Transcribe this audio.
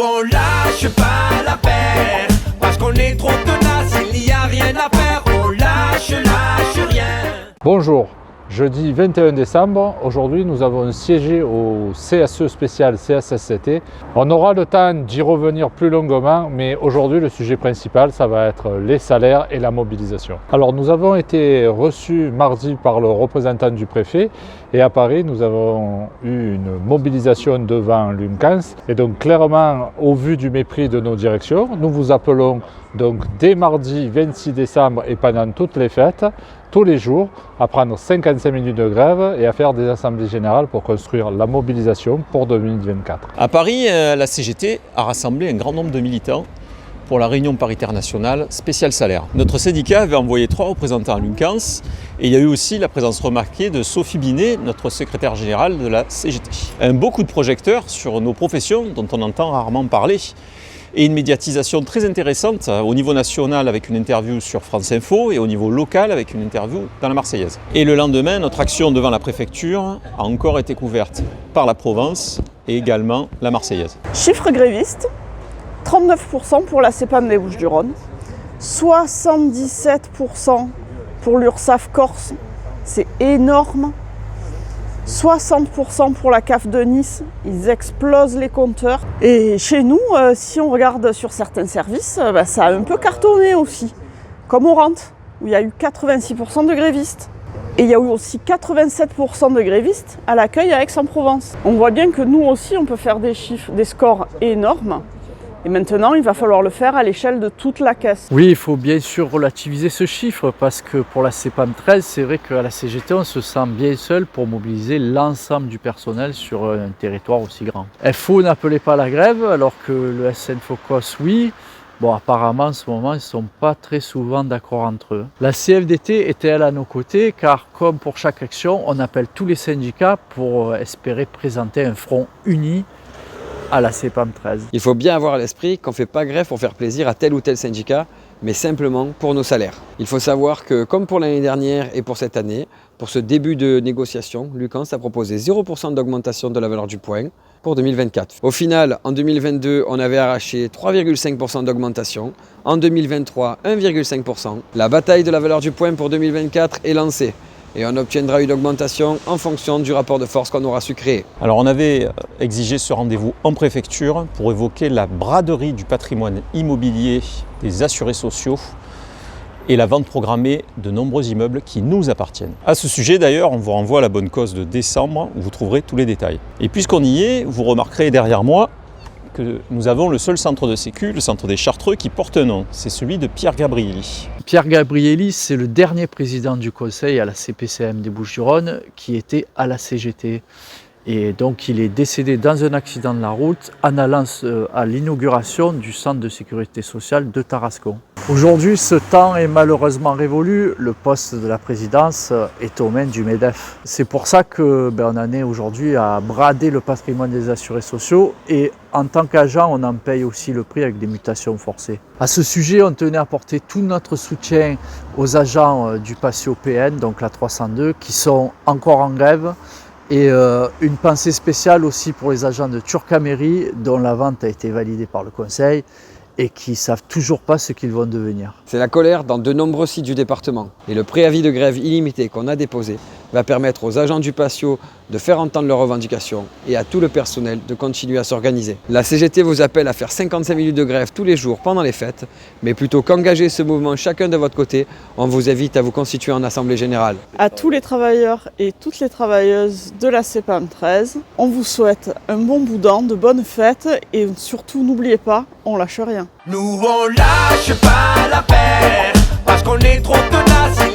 on lâche pas la paire, parce qu'on est trop tenace, il n'y a rien à faire, on lâche rien. Bonjour, jeudi 21 décembre, aujourd'hui nous avons siégé au CSE spécial CSSCT. On aura le temps d'y revenir plus longuement, mais aujourd'hui le sujet principal ça va être les salaires et la mobilisation. Alors nous avons été reçus mardi par le représentant du préfet et à Paris nous avons eu une mobilisation devant l'UNCANS et donc clairement au vu du mépris de nos directions, nous vous appelons donc dès mardi 26 décembre et pendant toutes les fêtes, tous les jours, à prendre 55 minutes de grève et à faire des assemblées générales pour construire la mobilisation pour 2024. À Paris, la CGT a rassemblé un grand nombre de militants pour la réunion paritaire nationale spéciale salaire. Notre syndicat avait envoyé 3 représentants à l'UNCANS et il y a eu aussi la présence remarquée de Sophie Binet, notre secrétaire générale de la CGT. Un beau coup de projecteur sur nos professions dont on entend rarement parler et une médiatisation très intéressante au niveau national avec une interview sur France Info et au niveau local avec une interview dans la Marseillaise. Et le lendemain, notre action devant la préfecture a encore été couverte par la Provence et également la Marseillaise. Chiffre gréviste, 39% pour la CEPAM des Bouches-du-Rhône, 77% pour l'URSSAF Corse, c'est énorme. 60% pour la CAF de Nice, ils explosent les compteurs. Et chez nous, si on regarde sur certains services, ça a un peu cartonné aussi. Comme au Rentes, où il y a eu 86% de grévistes. Et il y a eu aussi 87% de grévistes à l'accueil à Aix-en-Provence. On voit bien que nous aussi, on peut faire des chiffres, des scores énormes. Et maintenant, il va falloir le faire à l'échelle de toute la caisse. Oui, il faut bien sûr relativiser ce chiffre parce que pour la CEPAM 13, c'est vrai qu'à la CGT, on se sent bien seul pour mobiliser l'ensemble du personnel sur un territoire aussi grand. FO n'appelait pas la grève alors que le SNFOCOS, oui. Bon, apparemment, en ce moment, ils ne sont pas très souvent d'accord entre eux. La CFDT était, elle, à nos côtés, car comme pour chaque action, on appelle tous les syndicats pour espérer présenter un front uni à la CEPAM 13. Il faut bien avoir à l'esprit qu'on ne fait pas grève pour faire plaisir à tel ou tel syndicat, mais simplement pour nos salaires. Il faut savoir que, comme pour l'année dernière et pour cette année, pour ce début de négociation, l'UNCANS a proposé 0% d'augmentation de la valeur du point pour 2024. Au final, en 2022, on avait arraché 3,5% d'augmentation. En 2023, 1,5%. La bataille de la valeur du point pour 2024 est lancée. Et on obtiendra une augmentation en fonction du rapport de force qu'on aura su créer. Alors on avait exigé ce rendez-vous en préfecture pour évoquer la braderie du patrimoine immobilier des assurés sociaux et la vente programmée de nombreux immeubles qui nous appartiennent. À ce sujet d'ailleurs, on vous renvoie à la bonne cause de décembre où vous trouverez tous les détails. Et puisqu'on y est, vous remarquerez derrière moi que nous avons le seul centre de sécu, le centre des Chartreux, qui porte un nom, c'est celui de Pierre Gabrielli. Pierre Gabrielli, c'est le dernier président du conseil à la CPCM des Bouches-du-Rhône qui était à la CGT. Et donc il est décédé dans un accident de la route en allant à l'inauguration du centre de sécurité sociale de Tarascon. Aujourd'hui, ce temps est malheureusement révolu. Le poste de la présidence est aux mains du MEDEF. C'est pour ça qu'on en est aujourd'hui à brader le patrimoine des assurés sociaux et en tant qu'agent, on en paye aussi le prix avec des mutations forcées. À ce sujet, on tenait à apporter tout notre soutien aux agents du Patio PN, donc la 302, qui sont encore en grève. Et une pensée spéciale aussi pour les agents de Turcaméry dont la vente a été validée par le conseil et qui ne savent toujours pas ce qu'ils vont devenir. C'est la colère dans de nombreux sites du département. Et le préavis de grève illimité qu'on a déposé va permettre aux agents du patio de faire entendre leurs revendications et à tout le personnel de continuer à s'organiser. La CGT vous appelle à faire 55 minutes de grève tous les jours pendant les fêtes, mais plutôt qu'engager ce mouvement chacun de votre côté, on vous invite à vous constituer en assemblée générale. À tous les travailleurs et toutes les travailleuses de la CEPAM 13, on vous souhaite un bon boudin, de bonnes fêtes et surtout n'oubliez pas, on lâche rien. Nous on lâche pas la paire, parce qu'on est trop tenace.